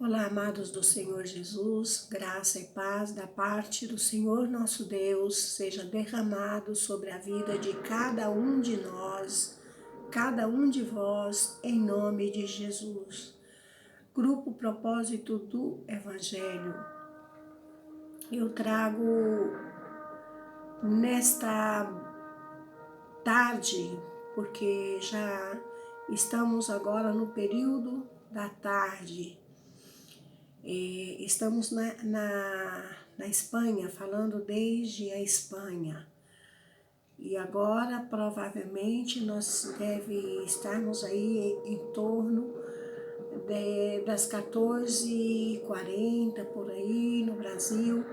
Olá, amados do Senhor Jesus, graça e paz da parte do Senhor nosso Deus seja derramado sobre a vida de cada um de nós, cada um de vós, em nome de Jesus. Grupo Propósito do Evangelho. Eu trago nesta tarde, porque já estamos agora no período da tarde. Estamos na Espanha, falando desde a Espanha. E agora, provavelmente, nós estarmos aí em torno das 14h40, por aí, no Brasil,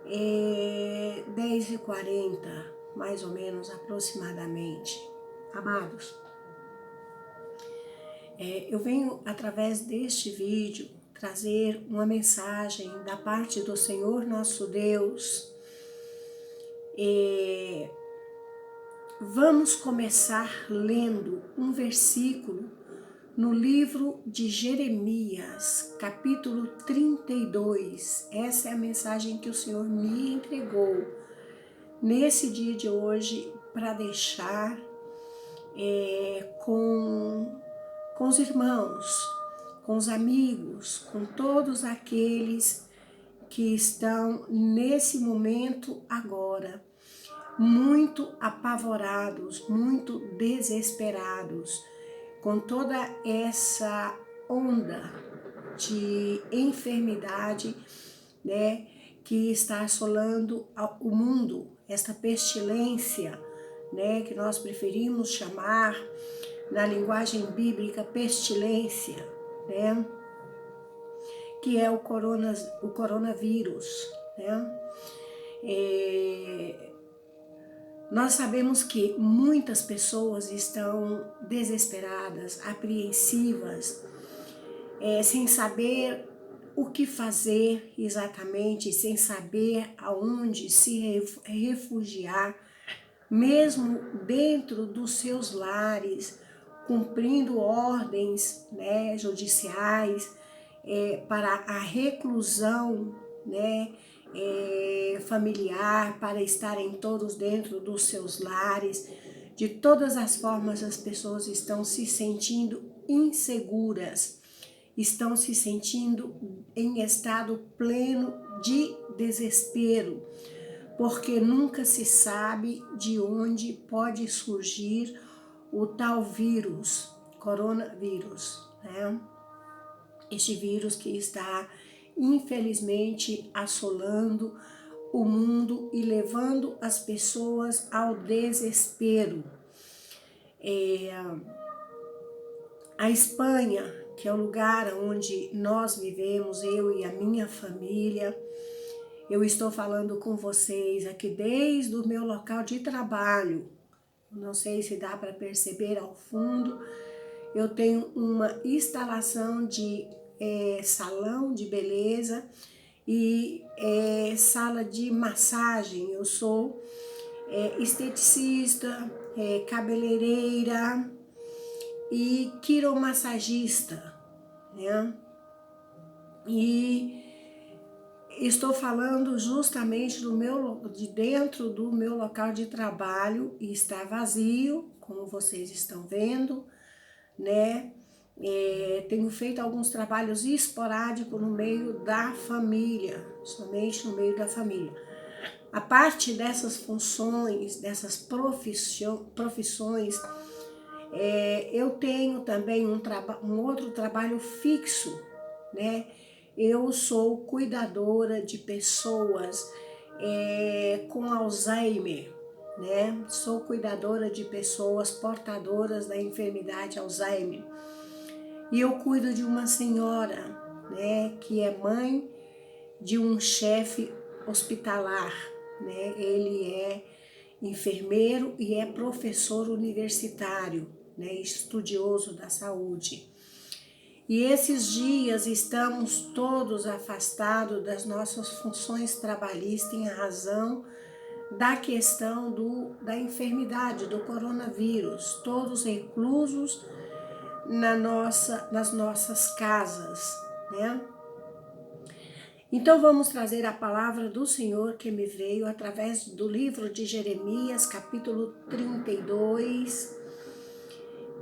10h40, mais ou menos, aproximadamente. Amados, eu venho, através deste vídeo, trazer uma mensagem da parte do Senhor nosso Deus. Vamos começar lendo um versículo no livro de Jeremias, capítulo 32. Essa é a mensagem que o Senhor me entregou nesse dia de hoje para deixar com os irmãos, com os amigos, com todos aqueles que estão nesse momento agora, muito apavorados, muito desesperados, com toda essa onda de enfermidade, né, que está assolando o mundo, esta pestilência, né, que nós preferimos chamar na linguagem bíblica pestilência, né, que é o coronavírus, né. Nós sabemos que muitas pessoas estão desesperadas, apreensivas, sem saber o que fazer exatamente, sem saber aonde se refugiar, mesmo dentro dos seus lares, cumprindo ordens, né, judiciais, para a reclusão, né, familiar, para estarem todos dentro dos seus lares. De todas as formas, as pessoas estão se sentindo inseguras, estão se sentindo em estado pleno de desespero, porque nunca se sabe de onde pode surgir o tal vírus, coronavírus, né? Este vírus que está, infelizmente, assolando o mundo e levando as pessoas ao desespero. A Espanha, que é o lugar onde nós vivemos, eu e a minha família, eu estou falando com vocês aqui desde o meu local de trabalho. Não sei se dá para perceber ao fundo, eu tenho uma instalação de salão de beleza e sala de massagem. Eu sou esteticista, cabeleireira e quiromassagista, né? E estou falando justamente de dentro do meu local de trabalho, e está vazio, como vocês estão vendo, né? Tenho feito alguns trabalhos esporádicos no meio da família, somente no meio da família. A parte dessas funções, dessas profissões, eu tenho também um outro trabalho fixo, né? Eu sou cuidadora de pessoas com Alzheimer, né? Sou cuidadora de pessoas portadoras da enfermidade Alzheimer. E eu cuido de uma senhora, né, que é mãe de um chefe hospitalar, né? Ele é enfermeiro e é professor universitário, né, estudioso da saúde. E esses dias estamos todos afastados das nossas funções trabalhistas em razão da questão da enfermidade, do coronavírus, todos reclusos nas nossas casas, né? Então vamos trazer a palavra do Senhor que me veio através do livro de Jeremias, capítulo 32.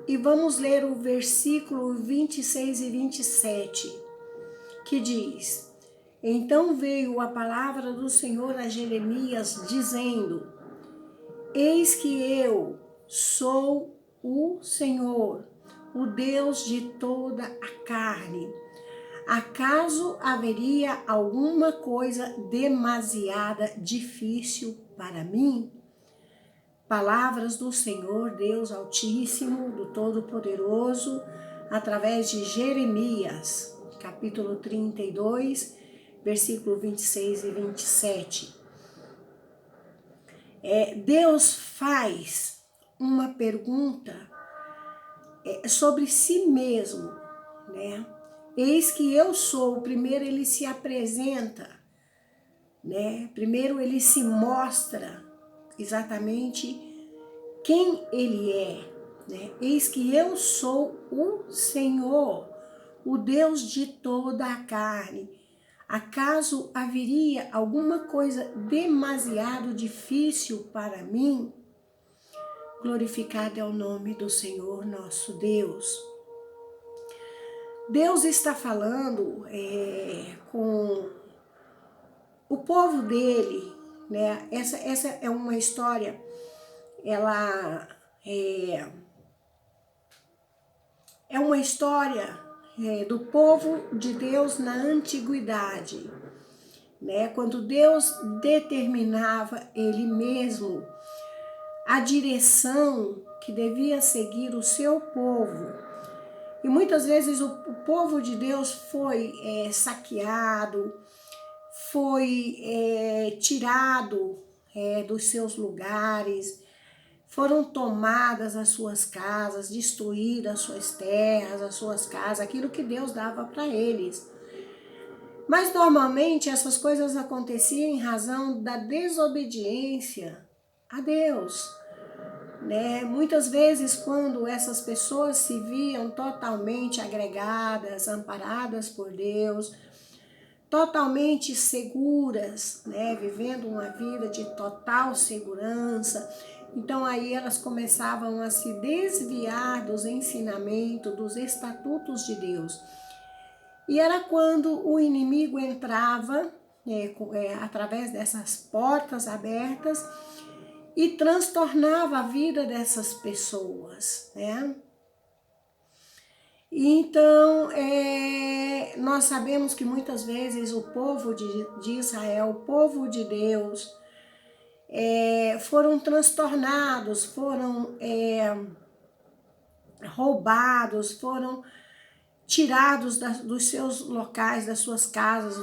E vamos ler o versículo 26 e 27, que diz: Então veio a palavra do Senhor a Jeremias, dizendo: Eis que eu sou o Senhor, o Deus de toda a carne. Acaso haveria alguma coisa demasiada difícil para mim? Palavras do Senhor, Deus Altíssimo, do Todo-Poderoso, através de Jeremias, capítulo 32, versículo 26 e 27. Deus faz uma pergunta sobre si mesmo, né? Eis que eu sou. Primeiro ele se apresenta, né? Primeiro ele se mostra exatamente quem ele é, né? Eis que eu sou o Senhor, o Deus de toda a carne. Acaso haveria alguma coisa demasiado difícil para mim? Glorificado é o nome do Senhor nosso Deus. Deus está falando com o povo dele, né? Essa é uma história, ela é uma história do povo de Deus na antiguidade, né? Quando Deus determinava ele mesmo a direção que devia seguir o seu povo. E muitas vezes o povo de Deus foi saqueado, foi tirado dos seus lugares, foram tomadas as suas casas, destruídas as suas terras, as suas casas, aquilo que Deus dava para eles. Mas normalmente essas coisas aconteciam em razão da desobediência a Deus, né? Muitas vezes quando essas pessoas se viam totalmente agregadas, amparadas por Deus, totalmente seguras, né? Vivendo uma vida de total segurança, então aí elas começavam a se desviar dos ensinamentos, dos estatutos de Deus. E era quando o inimigo entrava através dessas portas abertas e transtornava a vida dessas pessoas, né? Então, nós sabemos que muitas vezes o povo de Israel, o povo de Deus, foram transtornados, foram roubados, foram tirados dos seus locais, das suas casas,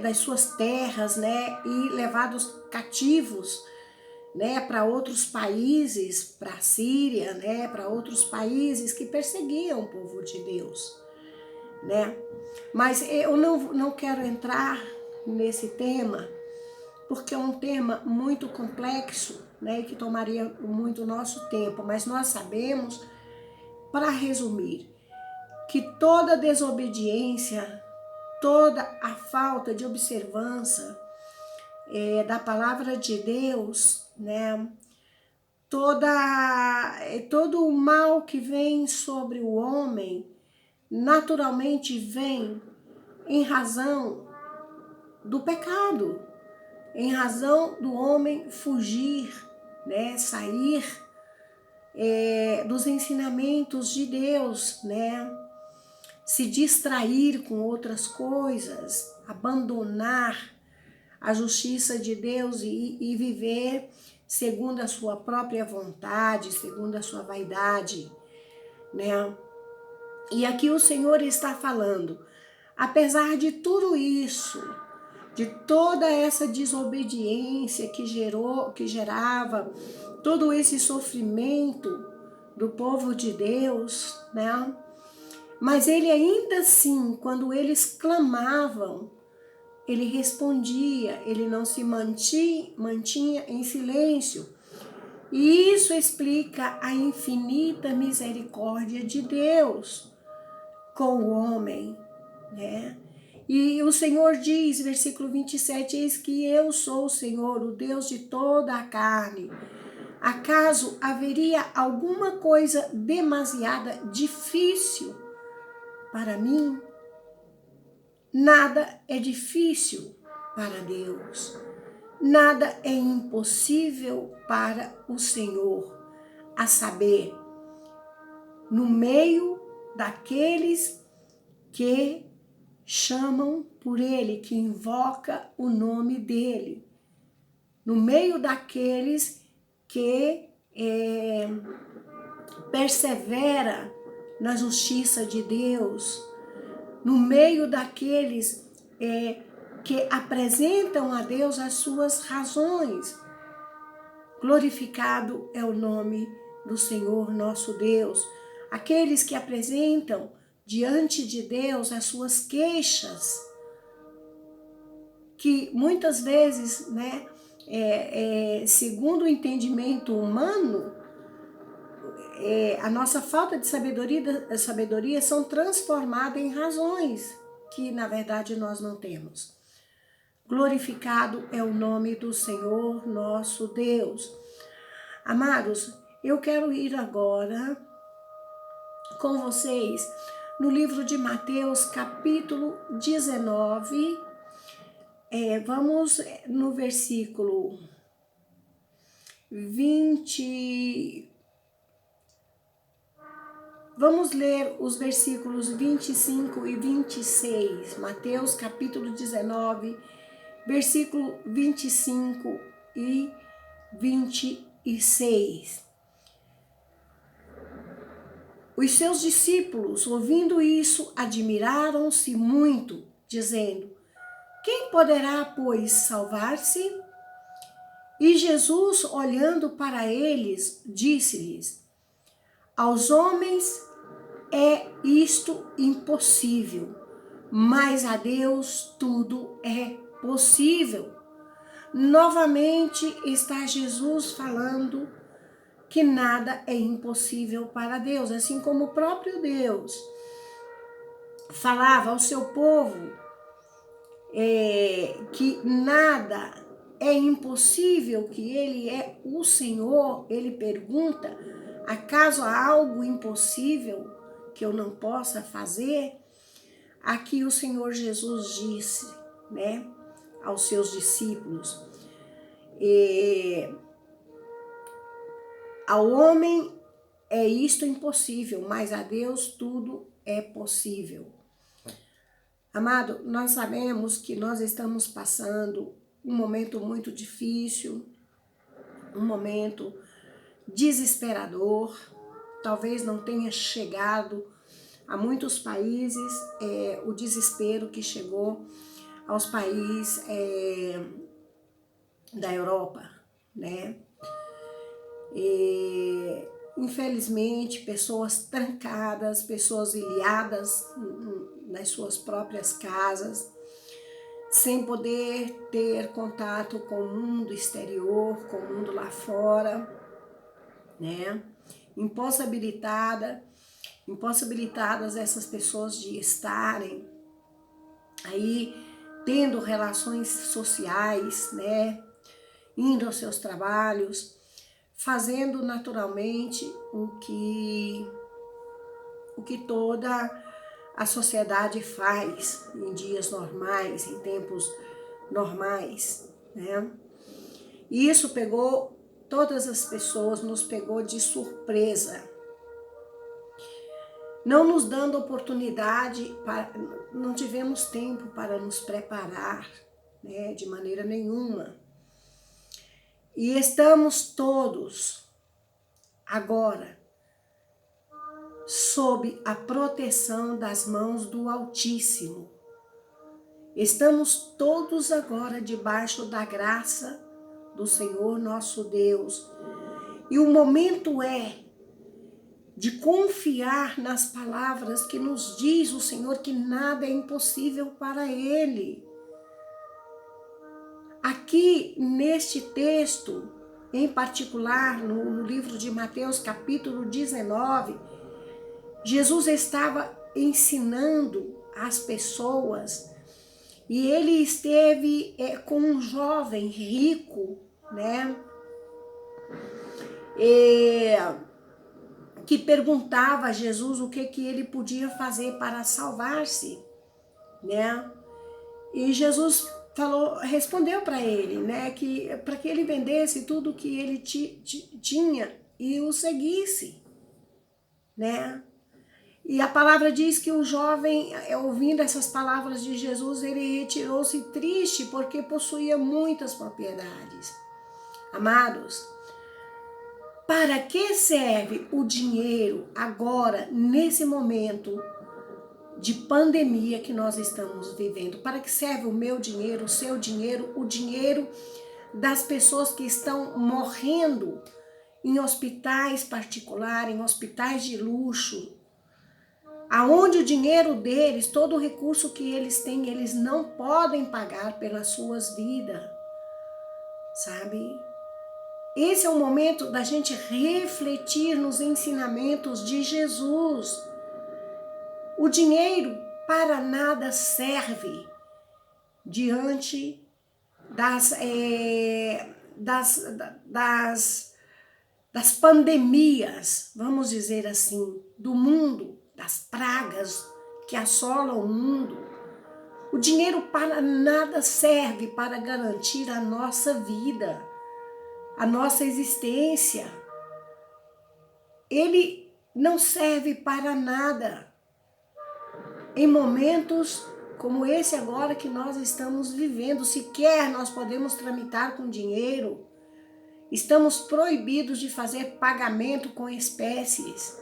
das suas terras, né, e levados cativos, né, para outros países, para a Síria, né, para outros países que perseguiam o povo de Deus, né? Mas eu não quero entrar nesse tema, porque é um tema muito complexo, né, e que tomaria muito nosso tempo, mas nós sabemos, para resumir, que toda desobediência, toda a falta de observância da palavra de Deus, né? Todo o mal que vem sobre o homem, naturalmente vem em razão do pecado, em razão do homem fugir, né? Sair dos ensinamentos de Deus, né? Se distrair com outras coisas, abandonar a justiça de Deus e viver segundo a sua própria vontade, segundo a sua vaidade, né? E aqui o Senhor está falando, apesar de tudo isso, de toda essa desobediência que gerava todo esse sofrimento do povo de Deus, né? Mas ele ainda assim, quando eles clamavam, ele respondia, ele não se mantinha em silêncio. E isso explica a infinita misericórdia de Deus. com o homem, né? E o Senhor diz, versículo 27, eis que eu sou o Senhor, o Deus de toda a carne. Acaso haveria alguma coisa demasiada difícil para mim? Nada é difícil para Deus. Nada é impossível para o Senhor. A saber, no meio daqueles que chamam por Ele, que invoca o nome dEle. No meio daqueles que persevera na justiça de Deus, no meio daqueles que apresentam a Deus as suas razões. Glorificado é o nome do Senhor nosso Deus. Aqueles que apresentam diante de Deus as suas queixas, que muitas vezes, né, segundo o entendimento humano, a nossa falta de sabedoria são transformadas em razões que, na verdade, nós não temos. Glorificado é o nome do Senhor nosso Deus. Amados, eu quero ir agora com vocês no livro de Mateus, capítulo 19. Vamos no versículo 20. Vamos ler os versículos 25 e 26. Mateus, capítulo 19, versículo 25 e 26. Os seus discípulos, ouvindo isso, admiraram-se muito, dizendo: quem poderá, pois, salvar-se? E Jesus, olhando para eles, disse-lhes: aos homens é isto impossível, mas a Deus tudo é possível. Novamente está Jesus falando que nada é impossível para Deus, assim como o próprio Deus falava ao seu povo que nada é impossível, que Ele é o Senhor. Ele pergunta: acaso há algo impossível que eu não possa fazer? Aqui o Senhor Jesus disse, né, aos seus discípulos: ao homem é isto impossível, mas a Deus tudo é possível. Amado, nós sabemos que nós estamos passando um momento muito difícil, um momento desesperador. Talvez não tenha chegado a muitos países o desespero que chegou aos países da Europa, né? Infelizmente, pessoas trancadas, pessoas ilhadas nas suas próprias casas, sem poder ter contato com o mundo exterior, com o mundo lá fora, né? Impossibilitadas essas pessoas de estarem aí tendo relações sociais, né? Indo aos seus trabalhos, fazendo naturalmente o que toda a sociedade faz em dias normais, em tempos normais, né? E isso pegou todas as pessoas, nos pegou de surpresa, não nos dando oportunidade, não tivemos tempo para nos preparar, né, de maneira nenhuma. E estamos todos agora sob a proteção das mãos do Altíssimo. Estamos todos agora debaixo da graça do Senhor nosso Deus. E o momento é de confiar nas palavras que nos diz o Senhor, que nada é impossível para Ele. Aqui neste texto, em particular no livro de Mateus capítulo 19, Jesus estava ensinando as pessoas, e ele esteve com um jovem rico, né? Que perguntava a Jesus o que ele podia fazer para salvar-se, né? E Jesus respondeu para ele, né, que para que ele vendesse tudo que ele tinha e o seguisse, né? E a palavra diz que o jovem, ouvindo essas palavras de Jesus, ele retirou-se triste porque possuía muitas propriedades. Amados, para que serve o dinheiro agora, nesse momento de pandemia que nós estamos vivendo? Para que serve o meu dinheiro, o seu dinheiro, o dinheiro das pessoas que estão morrendo em hospitais particulares, em hospitais de luxo, aonde o dinheiro deles, todo o recurso que eles têm, eles não podem pagar pelas suas vidas, sabe? Esse é o momento da gente refletir nos ensinamentos de Jesus. O dinheiro para nada serve diante das pandemias, vamos dizer assim, do mundo, das pragas que assolam o mundo. O dinheiro para nada serve para garantir a nossa vida, a nossa existência. Ele não serve para nada. Em momentos como esse agora que nós estamos vivendo, sequer nós podemos tramitar com dinheiro. Estamos proibidos de fazer pagamento com espécies,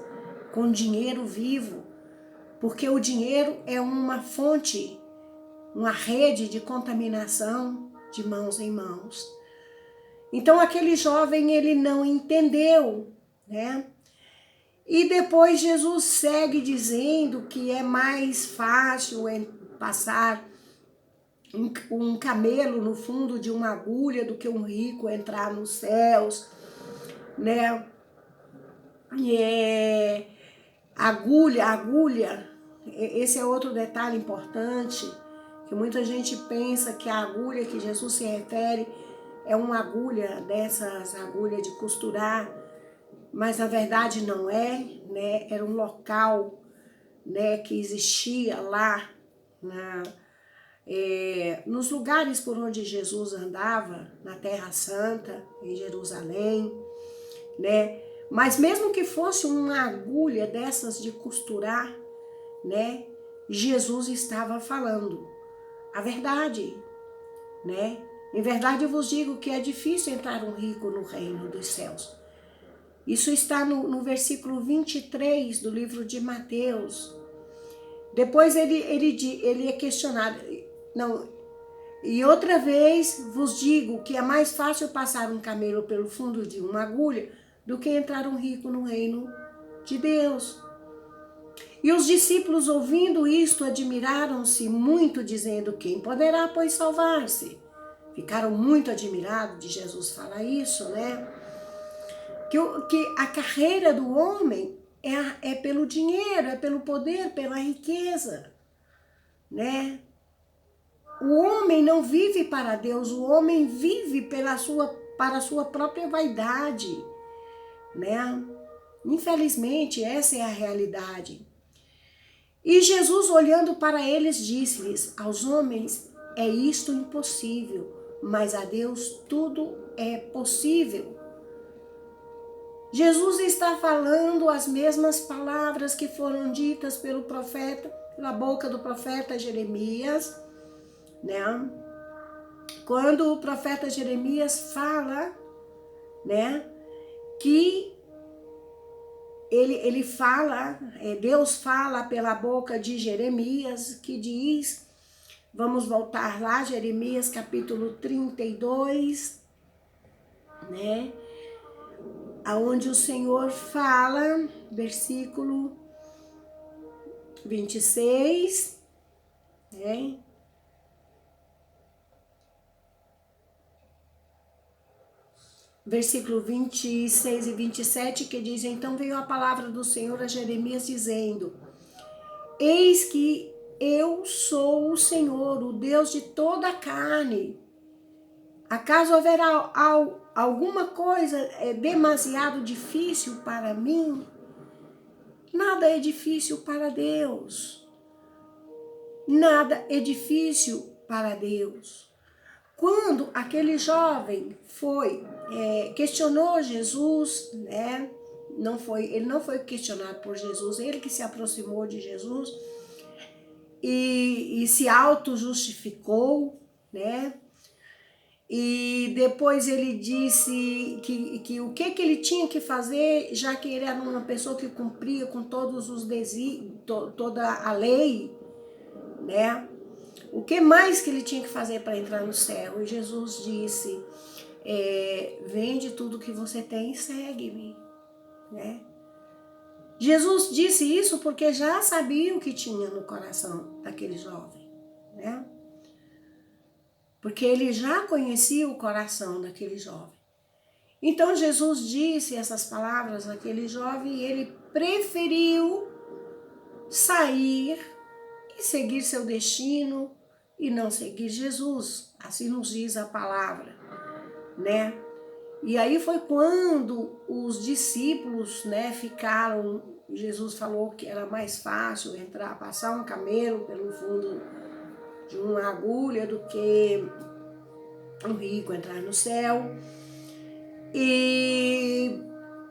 com dinheiro vivo, porque o dinheiro é uma fonte, uma rede de contaminação de mãos em mãos. Então aquele jovem, ele não entendeu, né? E depois Jesus segue dizendo que é mais fácil passar um camelo no fundo de uma agulha do que um rico entrar nos céus, né? Agulha, esse é outro detalhe importante, que muita gente pensa que a agulha que Jesus se refere é uma agulha dessas agulhas de costurar, mas na verdade não é, né? Era um local, né, que existia lá nos lugares por onde Jesus andava, na Terra Santa, em Jerusalém, né? Mas mesmo que fosse uma agulha dessas de costurar, né? Jesus estava falando a verdade, né? Em verdade eu vos digo que é difícil entrar um rico no reino dos céus. Isso está no versículo 23 do livro de Mateus. Depois ele é questionado. Não, e outra vez vos digo que é mais fácil passar um camelo pelo fundo de uma agulha do que entrar um rico no reino de Deus. E os discípulos, ouvindo isto, admiraram-se muito, dizendo: quem poderá, pois, salvar-se? Ficaram muito admirados de Jesus falar isso, né? Que a carreira do homem é pelo dinheiro, é pelo poder, pela riqueza, né? O homem não vive para Deus, o homem vive para a sua própria vaidade, né? Infelizmente, essa é a realidade. E Jesus, olhando para eles, disse-lhes: aos homens é isto impossível, mas a Deus tudo é possível. Jesus está falando as mesmas palavras que foram ditas pelo profeta, pela boca do profeta Jeremias, né? Quando o profeta Jeremias fala, né, que ele fala, Deus fala pela boca de Jeremias, que diz, vamos voltar lá, Jeremias capítulo 32, né, aonde o Senhor fala, versículo 26, né, versículo 26 e 27, que diz: então veio a palavra do Senhor a Jeremias dizendo: Eis que eu sou o Senhor, o Deus de toda a carne. Acaso haverá alguma coisa demasiado difícil para mim? Nada é difícil para Deus. Nada é difícil para Deus. Quando aquele jovem questionou Jesus, né? Ele não foi questionado por Jesus, ele que se aproximou de Jesus e se auto-justificou, né? E depois ele disse que o que ele tinha que fazer, já que ele era uma pessoa que cumpria com todos os toda a lei, né? O que mais que ele tinha que fazer para entrar no céu? E Jesus disse, vende tudo que você tem e segue-me, né? Jesus disse isso porque já sabia o que tinha no coração daquele jovem, né? Porque ele já conhecia o coração daquele jovem. Então Jesus disse essas palavras àquele jovem e ele preferiu sair e seguir seu destino e não seguir Jesus. Assim nos diz a palavra, né? E aí foi quando os discípulos, né, Jesus falou que era mais fácil passar um camelo pelo fundo de uma agulha do que um rico entrar no céu. E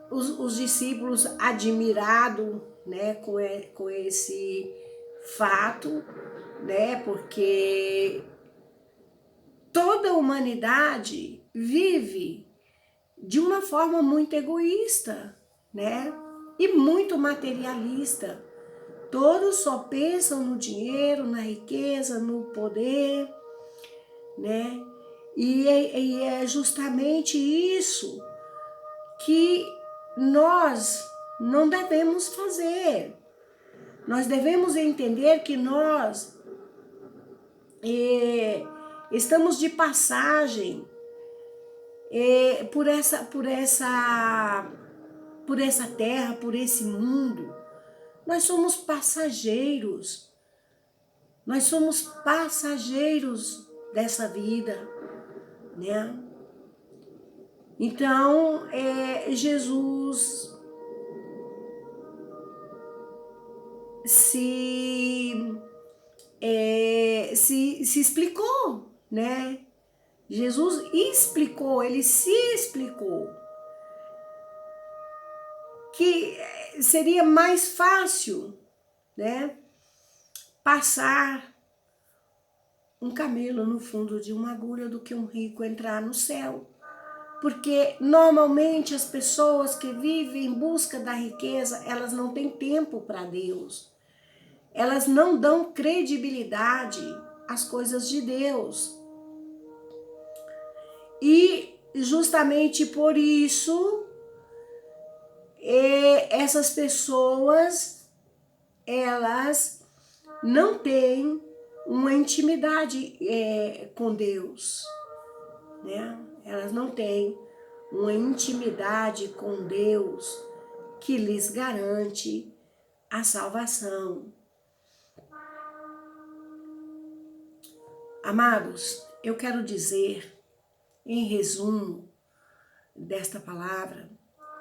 os discípulos admirados, né, com esse fato, né, porque toda a humanidade vive de uma forma muito egoísta, né, e muito materialista. Todos só pensam no dinheiro, na riqueza, no poder, né? E é justamente isso que nós não devemos fazer. Nós devemos entender que nós estamos de passagem por essa terra, por esse mundo. Nós somos passageiros. Nós somos passageiros dessa vida, né? Então, Jesus se explicou, né? Jesus explicou, ele se explicou que seria mais fácil, né, passar um camelo no fundo de uma agulha do que um rico entrar no céu. Porque normalmente as pessoas que vivem em busca da riqueza, elas não têm tempo para Deus. Elas não dão credibilidade às coisas de Deus. E justamente por isso, essas pessoas, elas não têm uma intimidade com Deus, né? Elas não têm uma intimidade com Deus que lhes garante a salvação. Amados, eu quero dizer, em resumo desta palavra,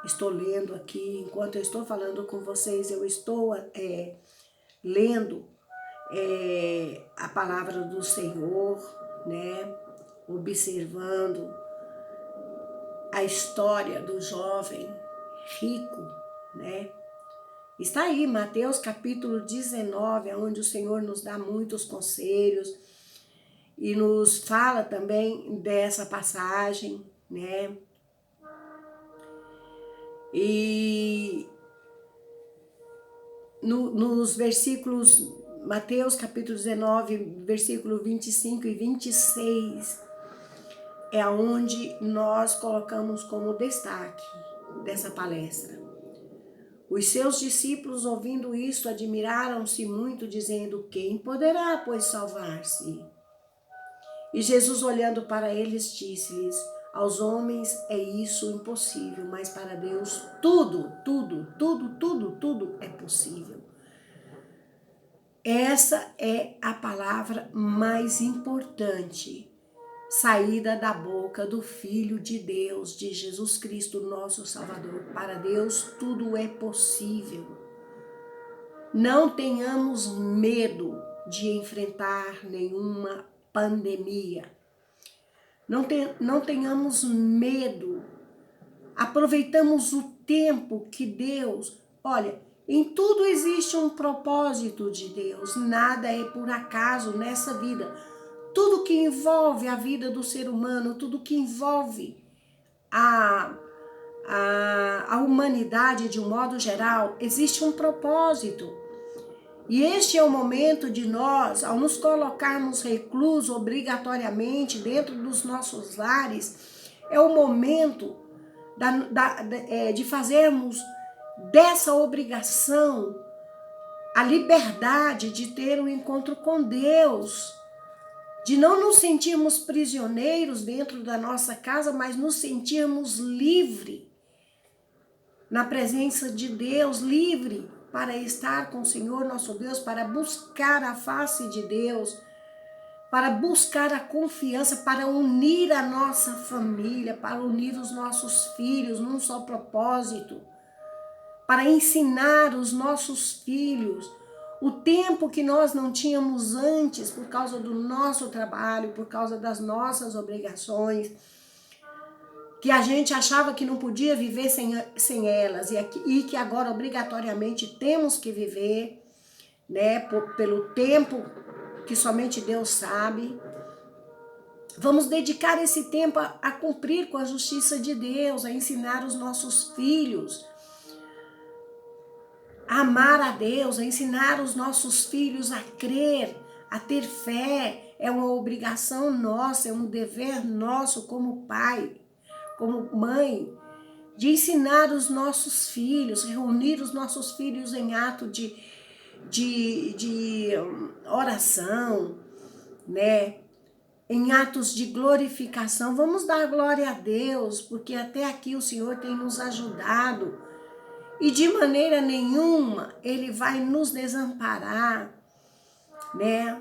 estou lendo aqui, enquanto eu estou falando com vocês, eu estou lendo a palavra do Senhor, né? Observando a história do jovem rico, né? Está aí, Mateus capítulo 19, onde o Senhor nos dá muitos conselhos e nos fala também dessa passagem, né? E nos versículos, Mateus capítulo 19, versículo 25 e 26, é onde nós colocamos como destaque dessa palestra. Os seus discípulos, ouvindo isto, admiraram-se muito, dizendo: quem poderá, pois, salvar-se? E Jesus, olhando para eles, disse-lhes: aos homens é isso impossível, mas para Deus tudo é possível. Essa é a palavra mais importante, saída da boca do Filho de Deus, de Jesus Cristo, nosso Salvador. Para Deus tudo é possível. Não tenhamos medo de enfrentar nenhuma pandemia. Não tenhamos medo. Aproveitamos o tempo que Deus... Olha, em tudo existe um propósito de Deus. Nada é por acaso nessa vida. Tudo que envolve a vida do ser humano, tudo que envolve a humanidade de um modo geral, existe um propósito. E este é o momento de nós, ao nos colocarmos reclusos obrigatoriamente dentro dos nossos lares, é o momento de fazermos dessa obrigação a liberdade de ter um encontro com Deus, de não nos sentirmos prisioneiros dentro da nossa casa, mas nos sentirmos livres na presença de Deus, livre para estar com o Senhor nosso Deus, para buscar a face de Deus, para buscar a confiança, para unir a nossa família, para unir os nossos filhos num só propósito, para ensinar os nossos filhos o tempo que nós não tínhamos antes por causa do nosso trabalho, por causa das nossas obrigações, que a gente achava que não podia viver sem elas e que agora obrigatoriamente temos que viver, né, pelo tempo que somente Deus sabe. Vamos dedicar esse tempo a cumprir com a justiça de Deus, a ensinar os nossos filhos a amar a Deus, a ensinar os nossos filhos a crer, a ter fé. É uma obrigação nossa, é um dever nosso como pai, como mãe, de ensinar os nossos filhos, reunir os nossos filhos em ato de oração, né? Em atos de glorificação. Vamos dar glória a Deus, porque até aqui o Senhor tem nos ajudado e de maneira nenhuma Ele vai nos desamparar, né?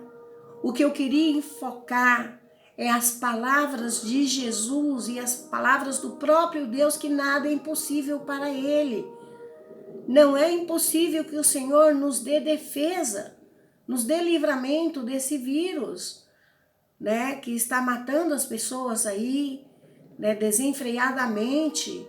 O que eu queria enfocar é as palavras de Jesus e as palavras do próprio Deus, que nada é impossível para Ele. Não é impossível que o Senhor nos dê defesa, nos dê livramento desse vírus, né, que está matando as pessoas aí, né, desenfreadamente.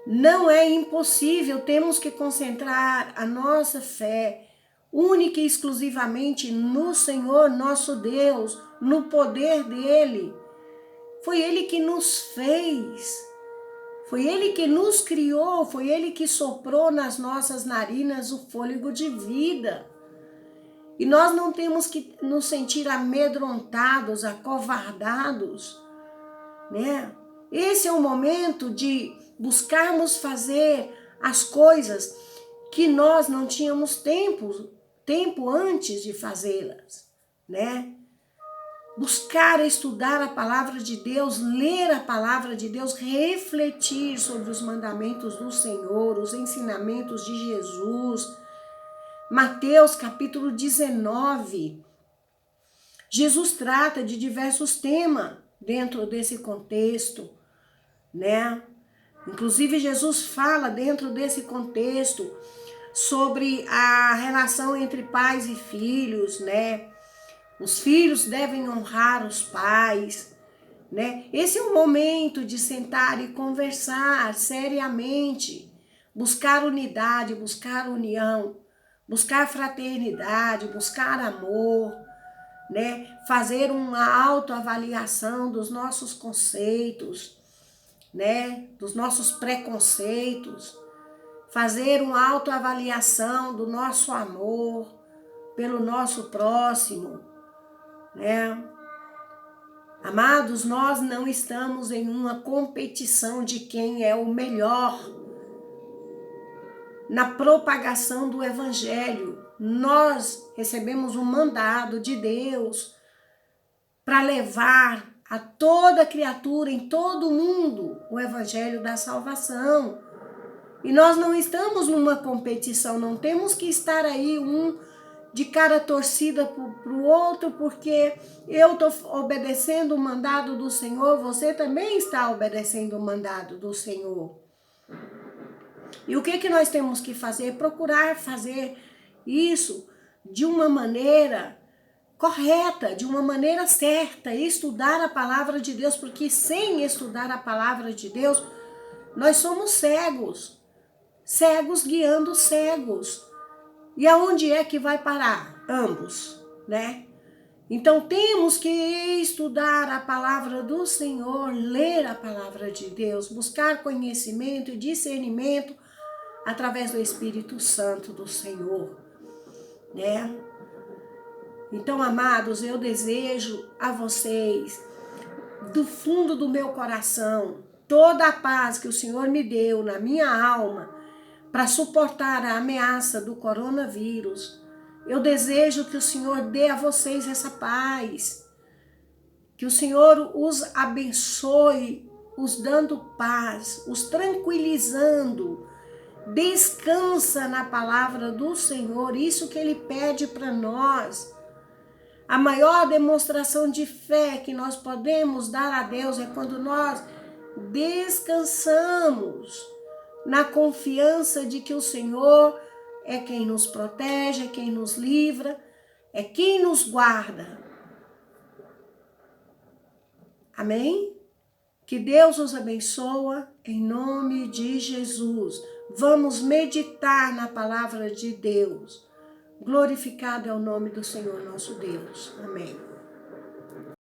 Não é impossível, temos que concentrar a nossa fé única e exclusivamente no Senhor nosso Deus, no poder dEle. Foi Ele que nos fez, foi Ele que nos criou, foi Ele que soprou nas nossas narinas o fôlego de vida. E nós não temos que nos sentir amedrontados, acovardados, né? Esse é o momento de buscarmos fazer as coisas que nós não tínhamos tempo antes de fazê-las, né? Buscar estudar a palavra de Deus, ler a palavra de Deus, refletir sobre os mandamentos do Senhor, os ensinamentos de Jesus. Mateus capítulo 19, Jesus trata de diversos temas dentro desse contexto, né? Inclusive Jesus fala dentro desse contexto sobre a relação entre pais e filhos, né? Os filhos devem honrar os pais, né? Esse é o momento de sentar e conversar seriamente, buscar unidade, buscar união, buscar fraternidade, buscar amor, né? Fazer uma autoavaliação dos nossos conceitos, né? Dos nossos preconceitos, fazer uma autoavaliação do nosso amor pelo nosso próximo, né? Amados, nós não estamos em uma competição de quem é o melhor na propagação do Evangelho. Nós recebemos um mandado de Deus para levar a toda criatura em todo o mundo o Evangelho da salvação. E nós não estamos numa competição, não temos que estar aí um de cara torcida para o outro, porque eu estou obedecendo o mandado do Senhor, você também está obedecendo o mandado do Senhor. E o que nós temos que fazer? Procurar fazer isso de uma maneira correta, de uma maneira certa, estudar a palavra de Deus, porque sem estudar a palavra de Deus, nós somos cegos, cegos guiando cegos. E aonde é que vai parar? Ambos, né? Então temos que estudar a palavra do Senhor, ler a palavra de Deus, buscar conhecimento e discernimento através do Espírito Santo do Senhor, né? Então, amados, eu desejo a vocês, do fundo do meu coração, toda a paz que o Senhor me deu na minha alma para suportar a ameaça do coronavírus. Eu desejo que o Senhor dê a vocês essa paz, que o Senhor os abençoe, os dando paz, os tranquilizando. Descansa na palavra do Senhor, isso que Ele pede para nós. A maior demonstração de fé que nós podemos dar a Deus é quando nós descansamos na confiança de que o Senhor é quem nos protege, é quem nos livra, é quem nos guarda. Amém? Que Deus os abençoe em nome de Jesus. Vamos meditar na palavra de Deus. Glorificado é o nome do Senhor nosso Deus. Amém.